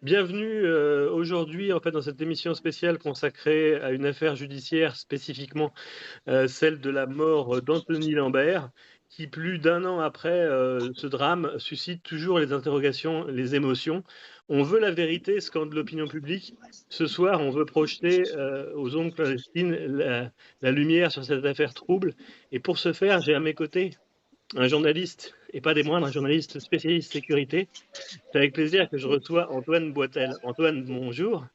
Bienvenue aujourd'hui en fait dans cette émission spéciale consacrée à une affaire judiciaire, spécifiquement celle de la mort d'Anthony Lambert, qui plus d'un an après ce drame suscite toujours les interrogations, les émotions. On veut la vérité, scande l'opinion publique. Ce soir, on veut projeter aux ondes clandestines la lumière sur cette affaire trouble. Et pour ce faire, j'ai à mes côtés un journaliste, et pas des moindres, un journaliste spécialiste sécurité. C'est avec plaisir que je reçois Antoine Boitel. Antoine, bonjour.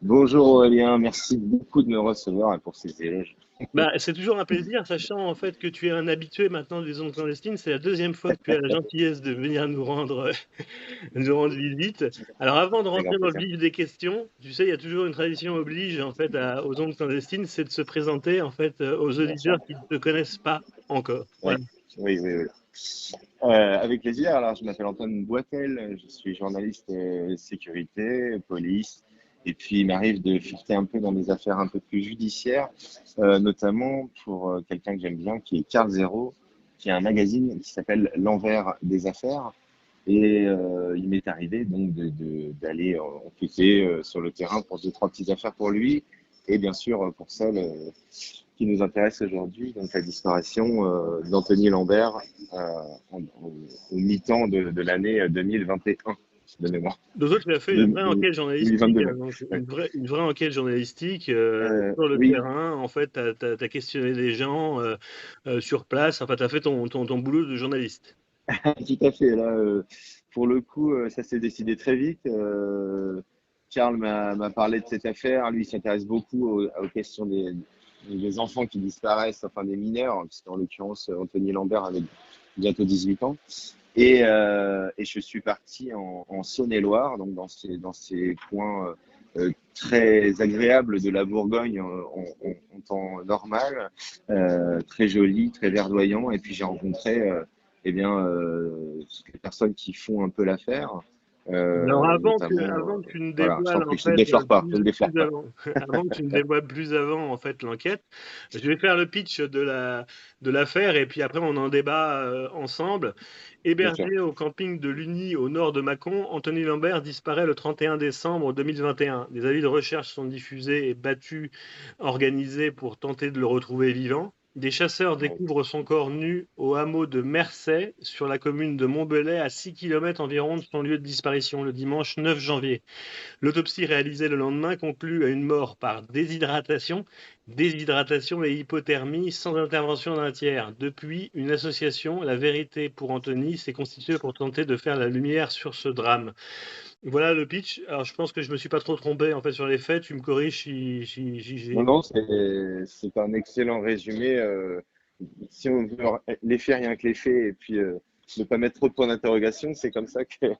Bonjour Aurélien, merci beaucoup de me recevoir et pour ces éloges. Bah, c'est toujours un plaisir, sachant en fait que tu es un habitué maintenant des ondes clandestines. C'est la deuxième fois que tu as la gentillesse de venir nous rendre, nous rendre visite. Alors, avant de Avec grand rentrer dans le plaisir. vif des questions, tu sais, il y a toujours une tradition oblige en fait aux ondes clandestines, c'est de se présenter en fait aux Bien sûr. auditeurs qui ne te connaissent pas encore. Oui, Voilà. oui, oui, oui. Avec plaisir. Alors, je m'appelle Antoine Boitel, je suis journaliste sécurité, police, et puis il m'arrive de fureter un peu dans des affaires un peu plus judiciaires, notamment pour quelqu'un que j'aime bien, qui est Carl Zero, qui a un magazine qui s'appelle L'Envers des affaires. Et il m'est arrivé donc d'aller enquêter sur le terrain pour deux, trois petites affaires pour lui, et bien sûr pour celle qui nous intéresse aujourd'hui, donc la disparition d'Anthony Lambert au mi-temps de l'année 2021 de mémoire. Donc toi, tu as fait une vraie enquête journalistique, 2022 hein, même. donc Ouais. une vraie enquête journalistique sur le Oui, terrain. En fait, tu as questionné des gens sur place. Enfin, tu as fait ton boulot de journaliste. tout à fait. Là, pour le coup, ça s'est décidé très vite. Charles m'a parlé de cette affaire. Lui, il s'intéresse beaucoup aux questions des enfants qui disparaissent, enfin des mineurs, puisqu'en l'occurrence, Anthony Lambert avait bientôt 18 ans. Et je suis parti en Saône-et-Loire, donc dans ces coins très agréables de la Bourgogne en temps normal, très joli, très verdoyant. Et puis j'ai rencontré eh bien, toutes les personnes qui font un peu l'affaire, Alors notamment, avant que tu ne voilà, je t'en dévoiles en prie, je ne fait déflore pas, je ne déflore plus pas. avant, avant que tu ne dévoiles plus avant en fait l'enquête, je vais faire le pitch de l'affaire et puis après on en débat ensemble. Bien sûr. Hébergé au camping de l'Uni au nord de Mâcon, Anthony Lambert disparaît le 31 décembre 2021. Des avis de recherche sont diffusés et battus, organisés pour tenter de le retrouver vivant. Des chasseurs Ouais. découvrent son corps nu au hameau de Mercey, sur la commune de Montbelay, à 6 km environ de son lieu de disparition, le dimanche 9 janvier. L'autopsie réalisée le lendemain conclut à une mort par déshydratation et hypothermie sans intervention d'un tiers. Depuis, une association, La Vérité pour Anthony, s'est constituée pour tenter de faire la lumière sur ce drame. Voilà le pitch. Alors je pense que je me suis pas trop trompé en fait sur les faits. Tu me corriges si Non, j'ai. non, c'est un excellent résumé. Si on veut les faits, rien que les faits, et puis ne pas mettre trop de points d'interrogation, C'est comme ça qu'il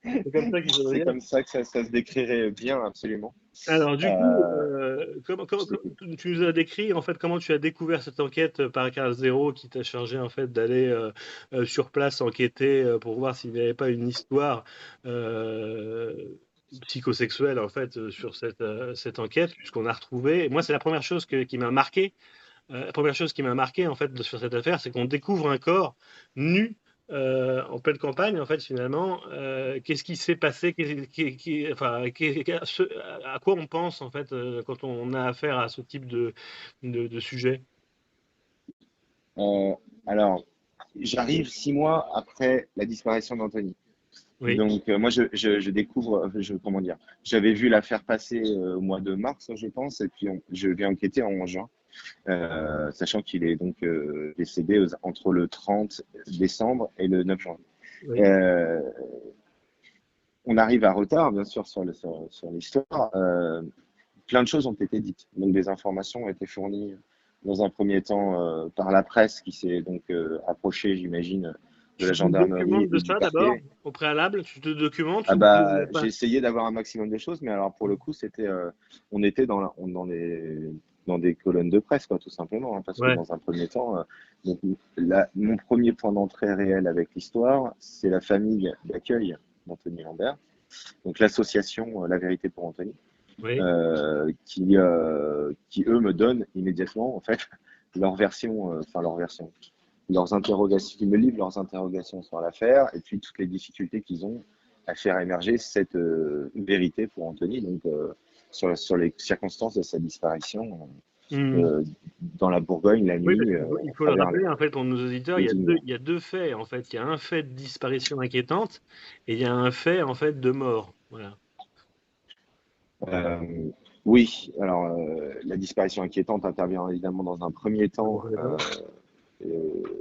faudrait c'est dire. comme ça que ça se décrirait bien, absolument. Alors du coup, Euh, je t'écoute. tu nous as décrit en fait comment tu as découvert cette enquête par Carl Zero qui t'a chargé en fait d'aller sur place enquêter pour voir s'il n'y avait pas une histoire euh, psychosexuelle en fait sur cette enquête puisqu'on a retrouvé. Et moi, c'est la première chose qui m'a marqué. La première chose qui m'a marqué en fait sur cette affaire, c'est qu'on découvre un corps nu en pleine campagne, en fait, finalement. Qu'est-ce qui s'est passé? Enfin, à quoi on pense en fait quand on a affaire à ce type de sujet? Euh, alors, j'arrive 6 mois après la disparition d'Anthony. Oui, Donc, moi, je découvre, comment dire, j'avais vu l'affaire passer au mois de mars, je pense, et puis je vais enquêter en juin, sachant qu'il est donc décédé entre le 30 décembre et le 9 janvier. oui. Euh, on arrive à retard, bien sûr, sur l'histoire. Plein de choses ont été dites. Donc, des informations ont été fournies dans un premier temps par la presse qui s'est donc approchée, j'imagine, de la Tu te gendarmerie documentes de et du ça d'abord, parquet. au préalable? Tu te documentes Ah ou tu bah, pas? j'ai essayé d'avoir un maximum de choses, mais alors pour le coup, on était dans des colonnes de presse, quoi, tout simplement, hein, parce que Ouais. dans un premier temps, donc, mon premier point d'entrée réel avec l'histoire, c'est la famille d'accueil d'Anthony Lambert, donc l'association La Vérité pour Anthony, Oui. qui eux me donnent immédiatement, en fait, leur version, leurs interrogations, qui me livrent leurs interrogations sur l'affaire et puis toutes les difficultés qu'ils ont à faire émerger cette vérité pour Anthony, donc sur les circonstances de sa disparition Mhm. euh, dans la Bourgogne la Oui, parce nuit qu'il faut, il à faut le travers rappeler, en fait, pour nos auditeurs, les lumières. il y a deux faits, en fait. Il y a un fait de disparition inquiétante et il y a un fait, en fait, de mort. Voilà. Euh, oui, alors la disparition inquiétante intervient évidemment dans un premier temps,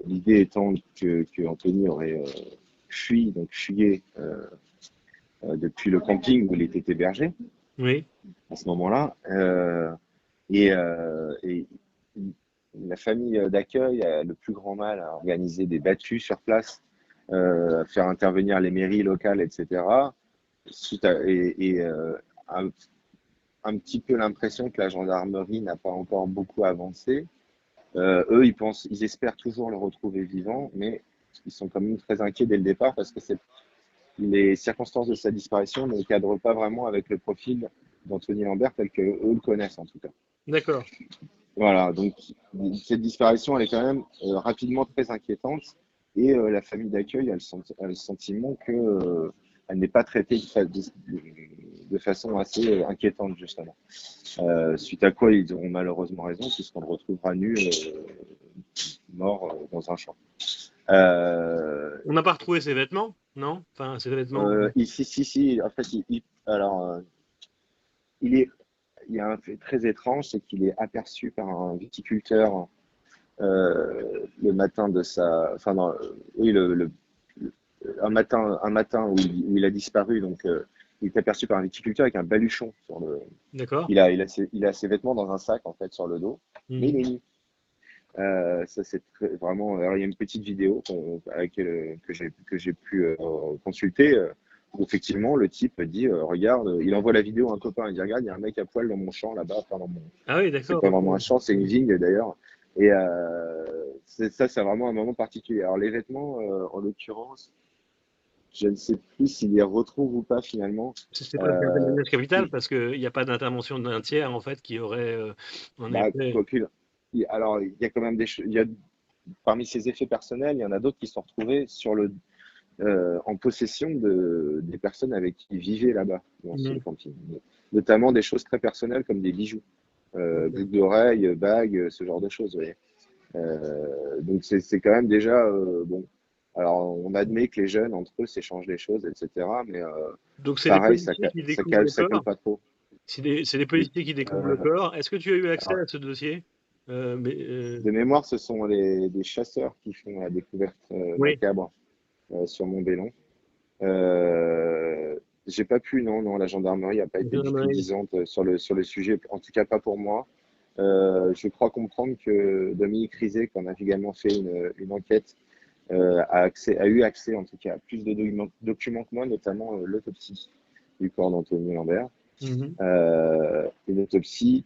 l'idée étant que Anthony aurait fui, donc fugué depuis le camping où il était hébergé Oui, à ce moment-là. Et la famille d'accueil a le plus grand mal à organiser des battues sur place, à faire intervenir les mairies locales, etc. Un, un petit peu l'impression que la gendarmerie n'a pas encore beaucoup avancé. Eux, ils espèrent toujours le retrouver vivant, mais ils sont quand même très inquiets dès le départ parce que les circonstances de sa disparition ne cadrent pas vraiment avec le profil d'Anthony Lambert tel qu'eux le connaissent en tout cas. d'accord. Voilà, donc cette disparition, elle est quand même rapidement très inquiétante et la famille d'accueil a le sentiment que elle n'est pas traitée de façon assez inquiétante justement. Suite à quoi ils auront malheureusement raison puisqu'on le retrouvera nu, mort dans un champ. Euh, On n'a pas retrouvé ses vêtements, non? Enfin, ses vêtements. si, en fait, alors, il est, il y a un fait très étrange, c'est qu'il est aperçu par un viticulteur le matin de sa, enfin, non, oui, un matin où il a disparu, donc il est aperçu par un viticulteur avec un baluchon sur le, D'accord. il a ses vêtements dans un sac en fait sur le dos, mais il Mhm. est nu. Ça, c'est vraiment. Alors, il y a une petite vidéo que j'ai pu consulter où effectivement le type dit regarde, il envoie la vidéo à un copain, il dit regarde, il y a un mec à poil dans mon champ là-bas, enfin dans mon. Ah oui, C'est d'accord, pas ok. vraiment un champ, c'est une vigne d'ailleurs. Et c'est vraiment un moment particulier. Alors, les vêtements, en l'occurrence, je ne sais plus s'il les retrouve ou pas finalement. C'est presque un Euh, témoignage capital parce qu'il n'y a pas d'intervention d'un tiers, en fait, qui aurait, en bah, effet. quoi qu'il- alors, il y a quand même des choses. Parmi ces effets personnels, il y en a d'autres qui sont retrouvés en possession des personnes avec qui ils vivaient là-bas, dans ce Mhm. camping. Notamment des choses très personnelles comme des bijoux, Ok. boucles d'oreilles, bagues, ce genre de choses. Vous voyez. Donc c'est quand même déjà bon. Alors on admet que les jeunes entre eux s'échangent des choses, etc. Mais Donc, c'est les pareil, policiers qui découvrent le ça colle corps? pas trop. C'est les policiers qui découvrent le Euh, corps. Est-ce que tu as eu accès alors, à ce dossier? Mais, de mémoire, ce sont des chasseurs qui font la découverte oui, macabre sur Mont-Bellon. Euh, j'ai pas pu, non, la gendarmerie n'a pas été du tout gendarmerie. disante sur le sujet, en tout cas pas pour moi. Je crois comprendre que Dominique Rizet, qui en a également fait une enquête, a eu accès en tout cas à plus de documents que moi, notamment l'autopsie du corps d'Anthony Lambert. Mhm. Une autopsie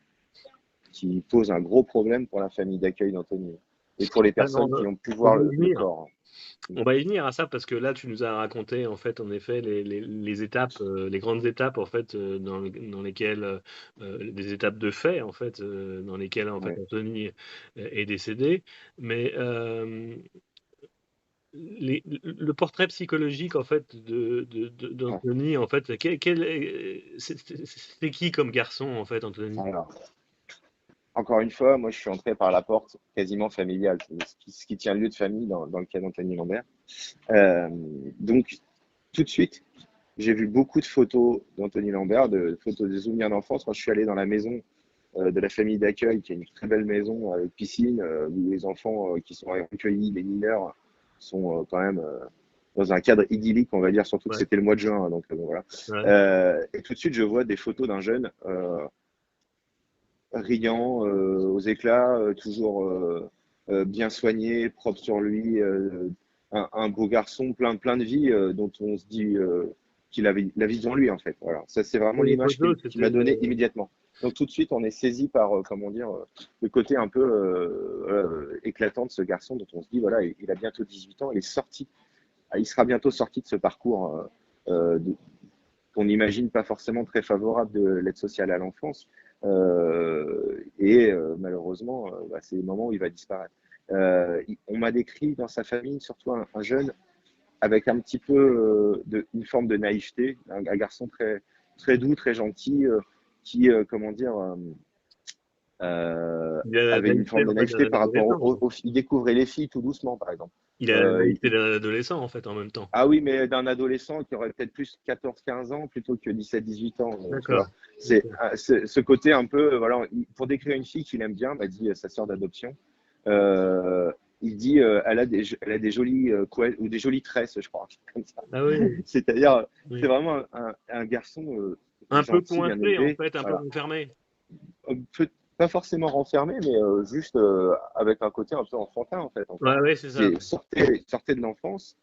qui pose un gros problème pour la famille d'accueil d'Anthony et pour les Alors, personnes qui ont pu on voir va y le venir. corps. On va y venir à ça parce que là, tu nous as raconté en fait, en effet, les étapes, les grandes étapes en fait, dans lesquelles des étapes de fait en fait, dans lesquelles en fait Ouais. Anthony est décédé. Mais le portrait psychologique en fait Ouais. d'Anthony en fait, c'est qui comme garçon en fait, Anthony? Alors, encore une fois, moi je suis entré par la porte quasiment familiale, ce qui tient lieu de famille dans le cas d'Anthony Lambert. Euh, donc, tout de suite, j'ai vu beaucoup de photos d'Anthony Lambert, de photos des souvenirs d'enfance. Quand je suis allé dans la maison de la famille d'accueil, qui est une très belle maison avec piscine, où les enfants qui sont recueillis, les mineurs, sont quand même dans un cadre idyllique, on va dire, surtout que Ouais, c'était le mois de juin, hein, donc bon, voilà. ouais. Et tout de suite, je vois des photos d'un jeune riant, aux éclats, toujours bien soigné, propre sur lui, un beau garçon, plein de vie, dont on se dit qu'il avait la vie devant lui, en fait. Voilà. Ça, c'est vraiment Et les l'image photos, qu'il m'a c'était donnée immédiatement. Donc tout de suite, on est saisi par, comment dire, le côté un peu éclatant de ce garçon dont on se dit, voilà, il a bientôt 18 ans, il est sorti, il sera bientôt sorti de ce parcours qu'on n'imagine pas forcément très favorable de l'aide sociale à l'enfance. Malheureusement, c'est le moment où il va disparaître. On m'a décrit dans sa famille surtout un jeune avec un petit peu une forme de naïveté, un garçon très, très doux, très gentil, qui, comment dire, Il a la avait une naïveté forme de en fait naïveté d'un par rapport adolescent. il découvrait les filles tout doucement, par exemple. Il a la Euh, naïveté d'un adolescent en fait en même temps. ah oui, mais d'un adolescent qui aurait peut-être plus 14-15 ans plutôt que 17-18 ans, tu D'accord. vois. C'est Ok. ce côté un peu, voilà, pour décrire une fille qu'il aime bien, m'a dit sa sœur d'adoption. Euh, il dit, elle a des jolies couettes ou des jolies tresses, je crois, comme ça. Ah oui, C'est-à-dire, c'est oui. vraiment un garçon Un peu gentil, bien coincé en élevé, fait, un peu voilà. renfermé. Pas forcément renfermé, mais juste avec un côté un peu enfantin, en fait, Ouais, encore. ouais, c'est ça. Sortait de l'enfance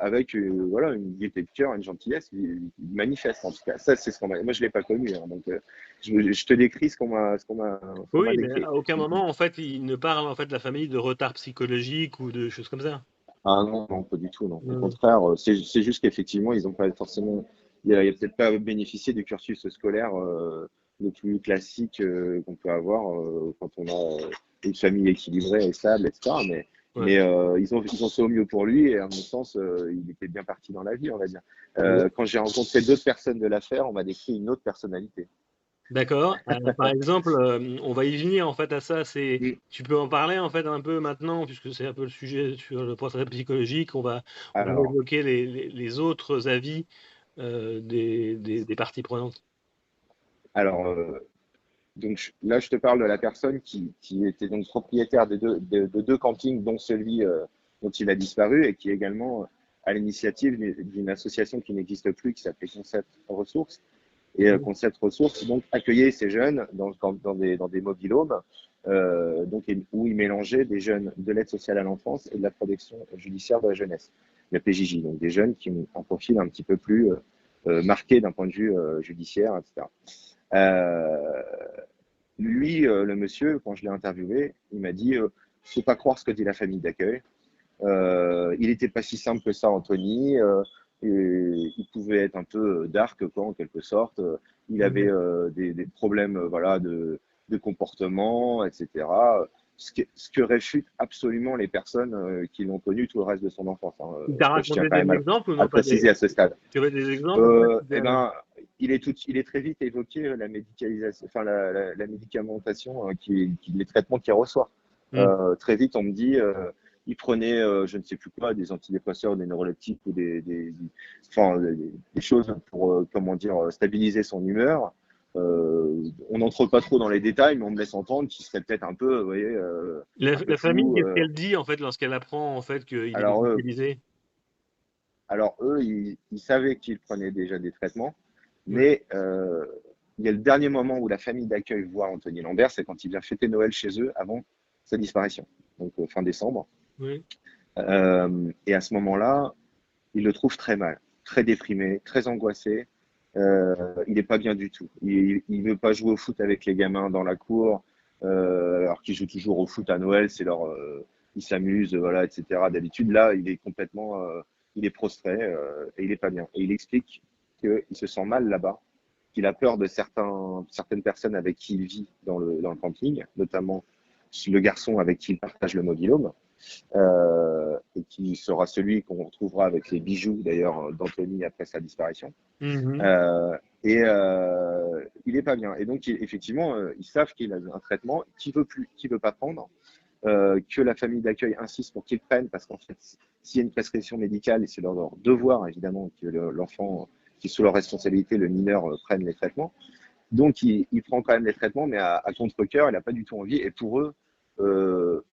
avec voilà, une gaieté de cœur, une gentillesse, il manifeste, en tout cas. Ça, c'est ce qu'on m'a. Moi, je ne l'ai pas connu, hein, donc je te décris ce qu'on m'a Oui, mais décrit. à aucun moment en fait il ne parle en fait de la famille de retard psychologique ou de choses comme ça. Ah non, non, pas du tout, non. Au Hmm. contraire, c'est juste qu'effectivement, ils n'ont pas forcément. Il y a peut-être pas bénéficié du cursus scolaire le plus classique qu'on peut avoir quand on a une famille équilibrée et stable, etc. Ouais. Mais ils ont fait au mieux pour lui et à mon sens, il était bien parti dans la vie, on va dire. Quand j'ai rencontré d'autres personnes de l'affaire, on m'a décrit une autre personnalité. D'accord. Par exemple, on va y venir en fait à ça. C'est, Mm. tu peux en parler en fait un peu maintenant, puisque c'est un peu le sujet sur le portrait psychologique. On va Alors, évoquer les autres avis des parties prenantes. alors, donc là, je te parle de la personne qui était donc propriétaire de deux campings, dont celui dont il a disparu, et qui est également à l'initiative d'une association qui n'existe plus, qui s'appelait Concept Ressources. Et Mhm. Concept Ressources donc accueillait ces jeunes dans des mobil-homes, donc où ils mélangeaient des jeunes de l'aide sociale à l'enfance et de la protection judiciaire de la jeunesse, la PJJ, donc des jeunes qui ont un profil un petit peu plus marqué d'un point de vue judiciaire, etc. Euh, Lui, le monsieur, quand je l'ai interviewé, il m'a dit faut pas croire ce que dit la famille d'accueil. Il n'était pas si simple que ça, Anthony. Et il pouvait être un peu dark, quoi, en quelque sorte. Il avait Mhm. des problèmes, voilà, de comportement, etc. Ce que réfute absolument les personnes qui l'ont connu tout le reste de son enfance, hein. Il t'a Je tiens raconté quand des même exemples ou à non le pas préciser à ce stade. tu avais des exemples en fait Eh ben, il est très vite évoqué la médicalisation, enfin la médicamentation, les traitements qu'il reçoit. Mhm. Très vite, on me dit, il prenait, je ne sais plus quoi, des antidépresseurs, des neuroleptiques ou enfin, des choses pour, comment dire, stabiliser son humeur. On n'entre pas trop dans les détails, mais on me laisse entendre qu'il serait peut-être un peu, vous voyez, un peu La famille, fou. qu'est-ce qu'elle dit en fait lorsqu'elle apprend en fait qu'il est Alors, eux, médicalisé? ils savaient qu'il prenait déjà des traitements, Oui. mais il y a le dernier moment où la famille d'accueil voit Anthony Lambert, c'est quand il vient fêter Noël chez eux avant sa disparition, donc fin décembre. Oui. Et à ce moment-là, il le trouve très mal, très déprimé, très angoissé. Il n'est pas bien du tout. Il ne veut pas jouer au foot avec les gamins dans la cour, alors qu'il joue toujours au foot à Noël. Ils s'amusent, voilà, etc. D'habitude, là, il est prostré et il n'est pas bien. Et il explique qu'il se sent mal là-bas, qu'il a peur de certaines personnes avec qui il vit dans le camping, notamment le garçon avec qui il partage le mobil-home et qui sera celui qu'on retrouvera avec les bijoux d'ailleurs d'Anthony après sa disparition. Mhm. Il est pas bien. Et donc, effectivement, ils savent qu'il a un traitement qu'il veut pas prendre, que la famille d'accueil insiste pour qu'il prenne, parce qu'en fait, s'il y a une prescription médicale, et c'est leur devoir, évidemment, que l'enfant qui est sous leur responsabilité, le mineur, prenne les traitements. Donc, il prend quand même les traitements, mais à contre-cœur, il n'a pas du tout envie. Et pour eux,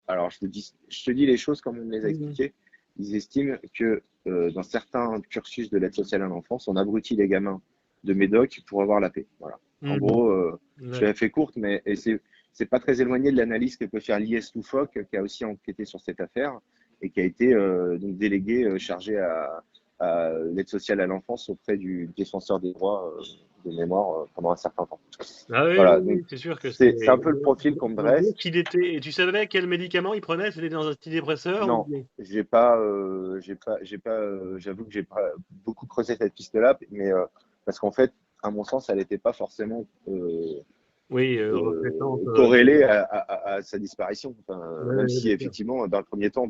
alors je te dis les choses comme on me les a Mhm. expliquées. Ils estiment que dans certains cursus de l'aide sociale à l'enfance, on abrutit les gamins de médoc pour avoir la paix. Voilà. En Mhm. gros, je l'ai D'accord. fait courte, mais et c'est pas très éloigné de l'analyse que peut faire l'IS Loufoque, qui a aussi enquêté sur cette affaire et qui a été donc délégué chargé à l'aide sociale à l'enfance auprès du défenseur des droits de mémoire pendant un certain temps. Ah oui, oui, Voilà, donc oui, c'est sûr que c'est un c'est. peu le profil qu'on me dresse. Donc il était. Et tu savais quel médicament il prenait? C'était dans un antidépresseur ou Non, j'avoue que j'ai pas beaucoup creusé cette piste-là, mais parce qu'en fait, à mon sens, elle n'était pas forcément oui, reflétante. corrélée à sa disparition. Enfin, Ouais, même ouais, si bien sûr. effectivement, dans le premier temps,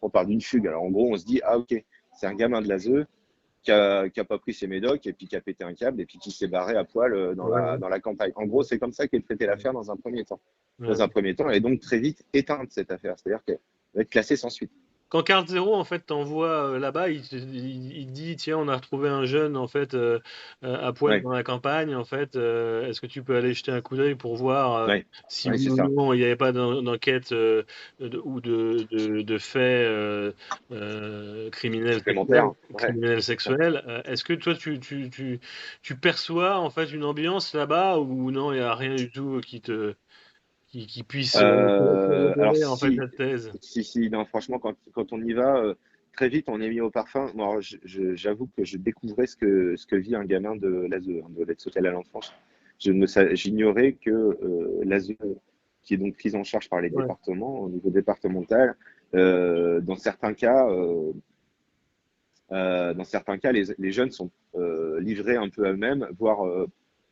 on parle d'une fugue. Alors en gros, on se dit, ah ok, c'est un gamin de l'ASE qui a pas pris ses médocs et puis qui a pété un câble et puis qui s'est barré à poil Ouais, dans la campagne. En gros, c'est comme ça qu'est traitée l'affaire dans un premier temps. ouais. Dans un premier temps, elle est donc très vite éteinte, cette affaire. C'est-à-dire qu'elle va être classée sans suite. Quand Carte Zéro en fait t'envoie là-bas, il dit tiens on a retrouvé un jeune en fait à poil Ouais, dans la campagne en fait est-ce que tu peux aller jeter un coup d'œil pour voir ouais, si ouais, oui c'est ou ça. non il n'y avait pas d'enquête ou de faits Supplémentaire. Ouais. criminels sexuels. Est-ce que toi tu perçois en fait une ambiance là-bas ou non il n'y a rien du tout qui puisse Alors corroborer en fait si, cette thèse? si, non, franchement, quand on y va, très vite, on est mis au parfum. Moi, alors, j'avoue que je découvrais ce que vit un gamin de l'ASE, hein, de l'aide sociale à l'enfance. J'ignorais que l'ASE, qui est donc prise en charge par les Ouais, départements, au niveau départemental, dans certains cas, les jeunes sont livrés un peu à eux-mêmes, voire,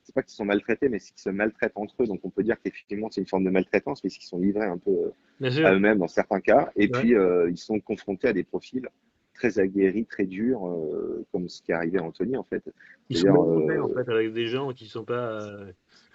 c'est pas qu'ils sont maltraités, mais c'est qu'ils se maltraitent entre eux. Donc on peut dire qu'effectivement c'est une forme de maltraitance, puisqu'ils sont livrés un peu bien à sûr. eux-mêmes dans certains cas. Et Ouais. puis ils sont confrontés à des profils très aguerris, très durs, comme ce qui est arrivé à Anthony en fait. Ils sont C'est-à-dire, mélangés en fait avec des gens qui sont pas,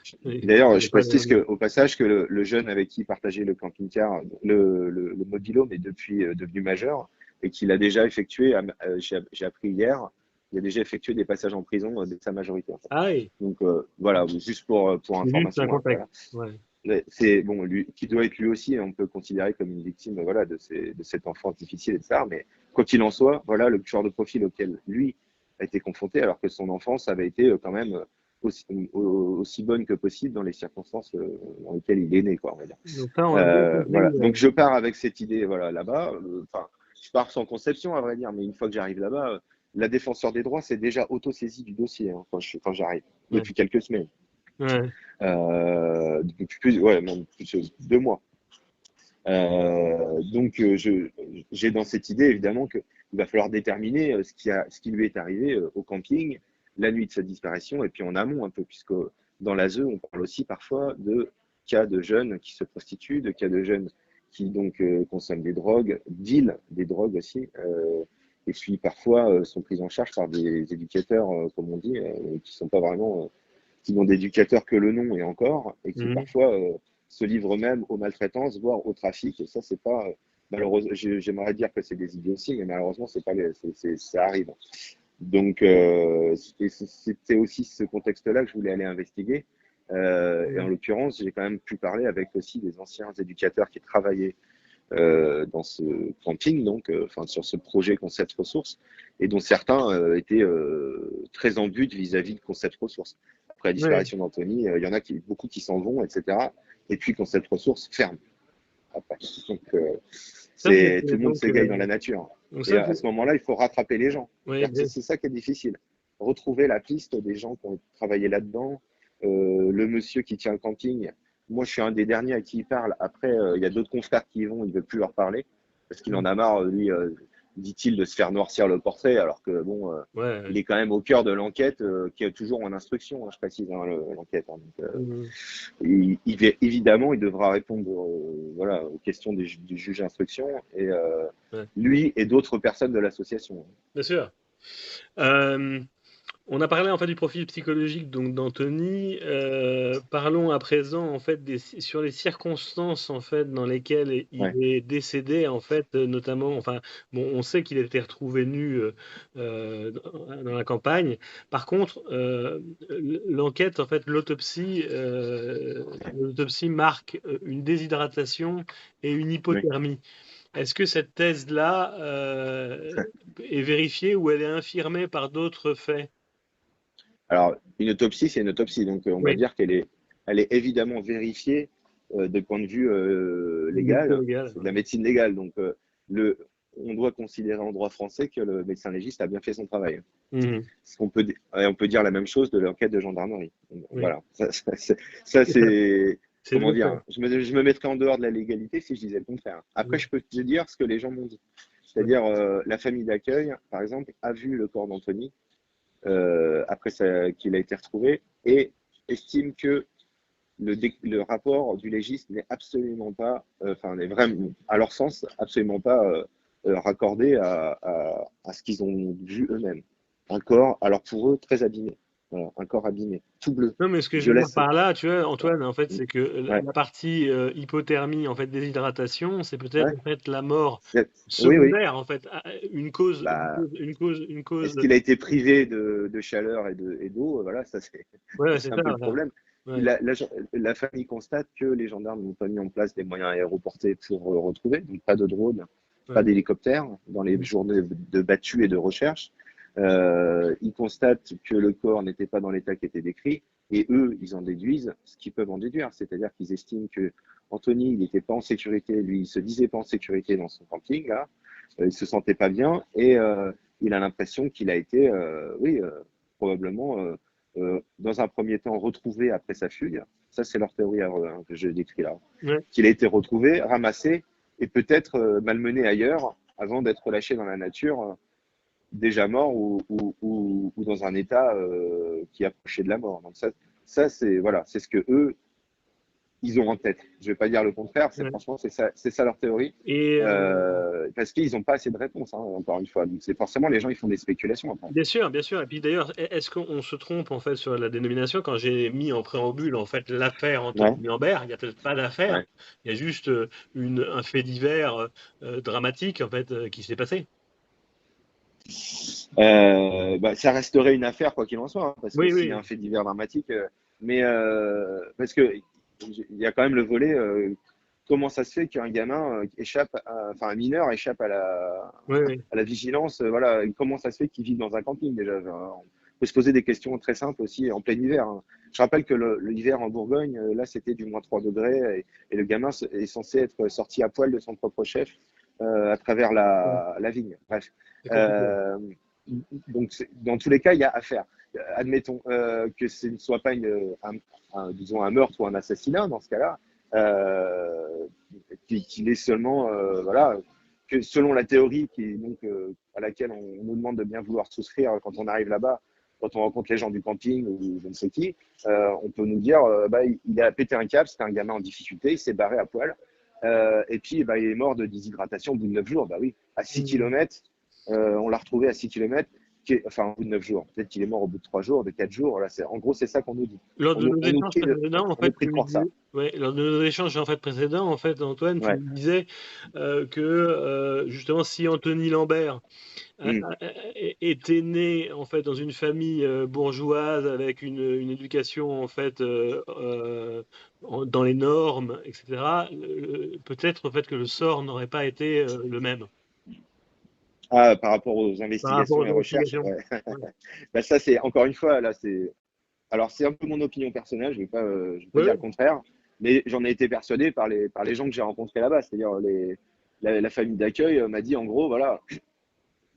qui d'ailleurs, sont je pas précise au passage que le jeune avec qui il partageait le camping-car, le mobilhome est depuis devenu majeur et qu'il a déjà effectué, j'ai appris hier, il a déjà effectué des passages en prison dès sa majorité en fait. ah oui, Donc voilà, juste pour c'est juste un information, hein, contexte. voilà. Ouais. C'est bon, lui, qui doit être lui aussi, on peut considérer comme une victime, voilà, de cet enfant difficile, etc. Mais quoi qu'il en soit, voilà le genre de profil auquel lui a été confronté, alors que son enfance avait été quand même aussi bonne que possible dans les circonstances dans lesquelles il est né, quoi, on va dire. Donc ça, on a bien Voilà. compris. Donc je pars avec cette idée, voilà, là-bas. Enfin, je pars sans conception, à vrai dire, mais une fois que j'arrive là-bas, la défenseur des droits s'est déjà auto-saisie du dossier hein, quand j'arrive, Ouais. depuis quelques semaines. Ouais. Depuis plus, ouais, même plus de 2 mois. Donc, j'ai dans cette idée, évidemment, qu'il va falloir déterminer ce qui lui est arrivé au camping, la nuit de sa disparition, et puis en amont un peu, puisque dans la ZEU, on parle aussi parfois de cas de jeunes qui se prostituent, de cas de jeunes qui donc consomment des drogues, deal des drogues aussi, et puis parfois sont pris en charge par des éducateurs, comme on dit, qui sont pas vraiment qui n'ont d'éducateurs que le nom et encore, et qui Mhm. parfois se livrent même aux maltraitances, voire au trafic. Et ça, c'est pas malheureusement. J'aimerais dire que c'est des idioties, mais malheureusement, c'est pas ça arrive. Donc, c'était aussi ce contexte-là que je voulais aller investiguer. Et en l'occurrence, j'ai quand même pu parler avec aussi des anciens éducateurs qui travaillaient dans ce camping, donc, enfin, sur ce projet Concept Ressources, et dont certains étaient très en but vis-à-vis de Concept Ressources. Après la Ouais. disparition d'Anthony, il y en a beaucoup qui s'en vont, etc. Et puis Concept Ressources ferme après. Donc, Ça, tout le monde s'égaye dans la nature. donc Et ça, à ce moment-là, il faut rattraper les gens. ouais, C'est ça qui est difficile. Retrouver la piste des gens qui ont travaillé là-dedans. Le monsieur qui tient le camping, moi, je suis un des derniers à qui il parle. Après, il y a d'autres confrères qui y vont, il ne veut plus leur parler parce qu'il en a marre, lui, dit-il, de se faire noircir le portrait, alors que, bon, il ouais. est quand même au cœur de l'enquête, qui est toujours en instruction, hein, je précise, hein, l'enquête. Hein. Donc, Mhm. évidemment, il devra répondre voilà, aux questions du juge d'instruction et Ouais. lui et d'autres personnes de l'association. Bien sûr. Euh, On a parlé en fait du profil psychologique donc d'Anthony. Parlons à présent en fait sur les circonstances en fait dans lesquelles il Ouais, est décédé en fait, notamment. Enfin, bon, on sait qu'il a été retrouvé nu dans la campagne. Par contre, l'enquête en fait, l'autopsie marque une déshydratation et une oui. hypothermie. Est-ce que cette thèse-là est vérifiée ou elle est infirmée par d'autres faits? Alors, une autopsie, c'est une autopsie, donc on va Oui, dire elle est évidemment vérifiée de point de vue médico légal. légal. C'est de la médecine légale, donc le, on doit considérer en droit français que le médecin légiste a bien fait son travail. Mhm. Et on peut dire la même chose de l'enquête de gendarmerie. Oui, Voilà. Ça, c'est ça. c'est. C'est Comment le dire? fait. Je me mettrais en dehors de la légalité si je disais le contraire. Après, Mhm. je peux te dire ce que les gens m'ont dit. Oui, C'est-à-dire, la famille d'accueil, par exemple, a vu le corps d'Anthony qu'il a été retrouvé et estime que le rapport du légiste n'est absolument pas, enfin, n'est vraiment, à leur sens, absolument pas raccordé à ce qu'ils ont vu eux-mêmes. Un corps, alors pour eux, très abîmé. Voilà, un corps abîmé, tout bleu, Non, mais ce que je veux dire violacé. par là, tu vois, Antoine, en fait, c'est que Ouais, la partie hypothermie, en fait, déshydratation, c'est peut-être ouais. en fait la mort Oui, oui. secondaire, en fait, une cause, une Bah, cause, une cause, une cause. est-ce qu'il a été privé de chaleur et d'eau? Voilà, ça c'est Ouais, c'est c'est un ça. peu le Voilà. problème. Ouais. La famille constate que les gendarmes n'ont pas mis en place des moyens aéroportés pour retrouver, donc pas de drone, pas Ouais. d'hélicoptère dans les journées de battues et de recherche. Ils constatent que le corps n'était pas dans l'état qui était décrit, et eux, ils en déduisent ce qu'ils peuvent en déduire, c'est-à-dire qu'ils estiment que Anthony, il n'était pas en sécurité, lui, il se disait pas en sécurité dans son camping, là, il se sentait pas bien, et il a l'impression qu'il a été, oui, probablement, dans un premier temps, retrouvé après sa fugue. Ça, c'est leur théorie hein, que je décris là. Ouais. Qu'il a été retrouvé, ramassé, et peut-être malmené ailleurs, avant d'être relâché dans la nature, déjà mort ou dans un état qui approchait de la mort. Donc ça c'est voilà, c'est ce que eux ils ont en tête. Je vais pas dire le contraire. Ouais. Franchement c'est ça leur théorie. Et Parce qu'ils n'ont pas assez de réponses, hein, encore une fois. Donc c'est forcément les gens ils font des spéculations après. bien sûr, bien sûr. Et puis d'ailleurs, est-ce qu'on se trompe en fait sur la dénomination? Quand j'ai mis en préambule en fait l'affaire Anthony Ouais, Lambert, il n'y a peut-être pas d'affaire, ouais. il y a juste un fait divers dramatique en fait qui s'est passé. Bah, ça resterait une affaire quoi qu'il en soit, hein, parce que Oui, s'il y a oui, un fait divers dramatique, mais parce que il y a quand même le volet comment ça se fait qu'un gamin enfin un mineur échappe oui, oui. à la vigilance, voilà, comment ça se fait qu'il vit dans un camping déjà. On peut se poser des questions très simples aussi en plein hiver, hein. Je rappelle que l'hiver en Bourgogne, là c'était du moins 3 degrés et le gamin est censé être sorti à poil de son propre chef à travers Ouais, la vigne. Bref. c'est compliqué. Euh, donc, dans tous les cas, il y a affaire. Admettons que ce ne soit pas disons un meurtre ou un assassinat dans ce cas-là, euh, qu'il est seulement, voilà, que selon la théorie donc, à laquelle on nous demande de bien vouloir souscrire quand on arrive là-bas, quand on rencontre les gens du camping ou je ne sais qui, on peut nous dire bah, il a pété un câble, c'était un gamin en difficulté, il s'est barré à poil, et puis bah, il est mort de déshydratation au bout de 9 jours. Bah oui, à 6 Mhm. km, on l'a retrouvé à 6 km, enfin au bout de 9 jours. Peut-être qu'il est mort au bout de 3 jours, de 4 jours. Là, en gros, c'est ça qu'on nous dit. Lors de nos On nous échanges prie précédents, en on nous fait, prie tu de me croire ça. disais, ouais, lors de nos échanges en fait précédents, en fait, Antoine, tu Ouais. me disais que justement, si Anthony Lambert Mm. était né en fait dans une famille bourgeoise avec une éducation en fait dans les normes, etc., peut-être en fait que le sort n'aurait pas été le même Ah, par rapport aux par rapport investigations aux et recherches, investigations. ouais. Ouais, Bah, ça, c'est encore une fois, là, c'est. Alors, c'est un peu mon opinion personnelle, je vais pas ouais, dire ouais. le contraire, mais j'en ai été persuadé par les gens que j'ai rencontrés là-bas. C'est-à-dire, la famille d'accueil m'a dit, en gros, voilà,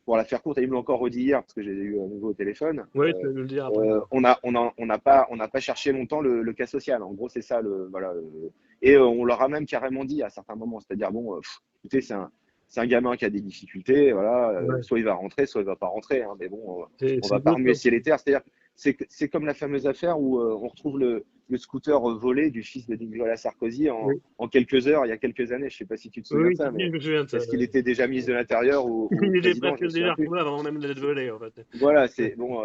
pour la faire courte, et ils me l'ont encore redit hier parce que j'ai eu un nouveau au téléphone. Ouais, tu vas nous le dire après. On n'a pas cherché longtemps le cas social. En gros, c'est ça voilà. Et on leur a même carrément dit à certains moments, c'est-à-dire bon, écoutez, c'est un gamin qui a des difficultés, voilà. Ouais. Soit il va rentrer, soit il va pas rentrer, hein, mais bon, on C'est va pas deux remuer top. ciel et terre. C'est-à-dire, c'est comme la fameuse affaire où on retrouve le scooter volé du fils de Nicolas Sarkozy Oui, en quelques heures, il y a quelques années. Je sais pas si tu te souviens de oui, ça, si, je mais me souviens de ça. est-ce qu'il était déjà ministre de l'Intérieur ou Il était président? presque Je me souviens déjà plus. retrouvé avant même d'être volé, en fait. Voilà, Ouais, c'est bon.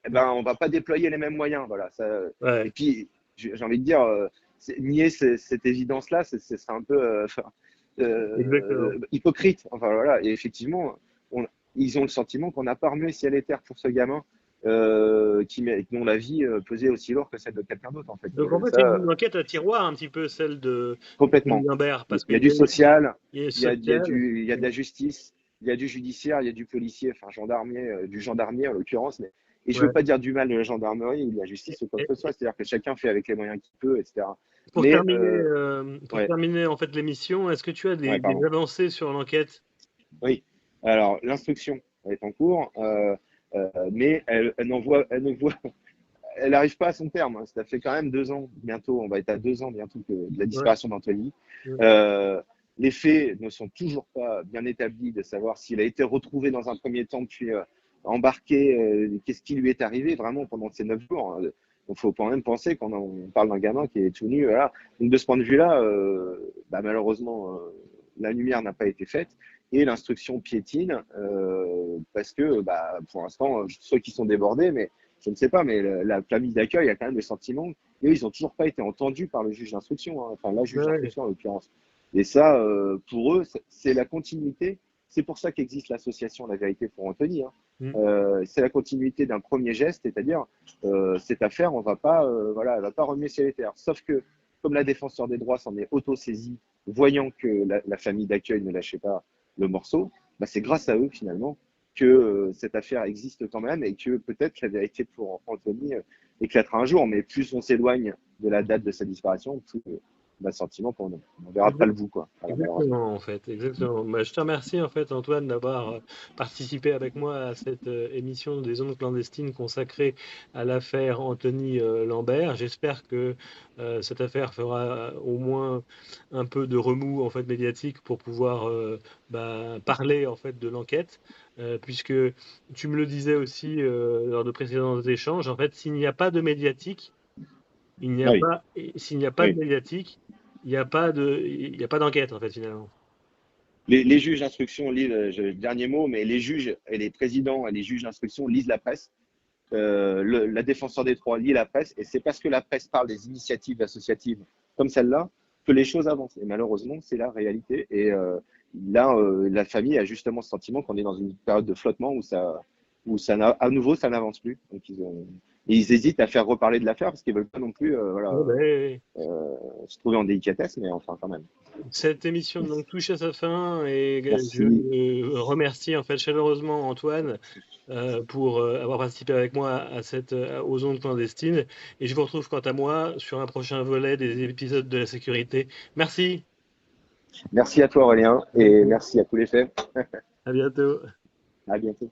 Eh ben, on va pas déployer les mêmes moyens, voilà. Ça, et ouais, puis, j'ai envie de dire, nier cette évidence-là, c'est un peu exactement. hypocrite. Enfin voilà. Et effectivement, ils ont le sentiment qu'on n'a pas remué ciel et terre pour ce gamin dont la vie pesait aussi lourd que celle de quelqu'un d'autre, en fait. Donc en fait, c'est Ça, une enquête à tiroir un petit peu celle de Anthony complètement. Lambert, Il parce y a qu'il du y a aussi social, il y a le il social. y a de la justice, il y a du judiciaire, il y a du policier, enfin gendarmier, du gendarmerie en l'occurrence. Et je veux Ouais. pas dire du mal de la gendarmerie ou de la Et- justice ou quoi que ce et- soit, c'est-à-dire que chacun fait avec les moyens qu'il peut, etc. pour Mais terminer, ouais, en fait l'émission, est-ce que tu as ouais, des pardon. avancées sur l'enquête? Oui. Alors l'instruction est en cours, mais elle ne voit, elle n'arrive pas à son terme, hein. Ça fait quand même 2 ans bientôt, on va être à 2 ans bientôt de la Ouais. disparition d'Anthony. Ouais. Euh, les faits ne sont toujours pas bien établis de savoir s'il a été retrouvé dans un premier temps, puis embarqué, qu'est-ce qui lui est arrivé vraiment pendant ces 9 jours, hein. Donc, il faut quand même penser qu'on parle d'un gamin qui est tout nu. Voilà. Donc, de ce point de vue-là, bah, malheureusement, la lumière n'a pas été faite. et l'instruction piétine parce que pour l'instant, soit qu'ils sont débordés, mais je ne sais pas, mais la famille d'accueil a quand même le sentiment et eux, ils n'ont toujours pas été entendus par le juge d'instruction, hein, enfin la juge Ouais. d'instruction en l'occurrence. Et ça, pour eux, c'est la continuité. C'est pour ça qu'existe l'association La Vérité pour Anthony. Hein. Mm. C'est la continuité d'un premier geste, c'est-à-dire cette affaire, on va pas, voilà, elle va pas remuer ciel et terre. Sauf que, comme la défenseur des droits s'en est auto-saisie, voyant que la famille d'accueil ne lâchait pas le morceau, c'est grâce à eux finalement que cette affaire existe quand même et que peut-être la vérité pour Anthony éclatera un jour. Mais plus on s'éloigne de la date de sa disparition, plus on a le sentiment qu'on ne verra pas le bout, quoi. Voilà, malheureusement. Exactement, en fait, exactement. Je te remercie, en fait, Antoine, d'avoir participé avec moi à cette émission des Ondes clandestines consacrée à l'affaire Anthony Lambert. J'espère que cette affaire fera au moins un peu de remous, en fait, médiatique pour pouvoir parler, en fait, de l'enquête. Puisque tu me le disais aussi lors de précédents échanges, en fait, s'il n'y a pas de médiatique, il n'y a Oui, pas, s'il n'y a pas de oui. médiatique, il n'y a pas d'enquête, en fait, finalement. Les juges d'instruction lisent, dernier mot, mais les juges et les présidents et les juges d'instruction lisent la presse. La défenseur des droits lit la presse, et c'est parce que la presse parle des initiatives associatives comme celle-là que les choses avancent. Et malheureusement, c'est la réalité. Et là, la famille a justement ce sentiment qu'on est dans une période de flottement où à nouveau, ça n'avance plus. Donc, ils hésitent à faire reparler de l'affaire parce qu'ils veulent pas non plus Ouais, ben, se trouver en délicatesse, mais enfin, quand même. cette émission donc touche à sa fin et je Merci. remercie en fait chaleureusement Antoine pour avoir participé avec moi à aux ondes clandestines et je vous retrouve quant à moi sur un prochain volet des épisodes de la sécurité. Merci, Merci à toi, Aurélien, à et bientôt. merci à tous les faits. À bientôt. À bientôt.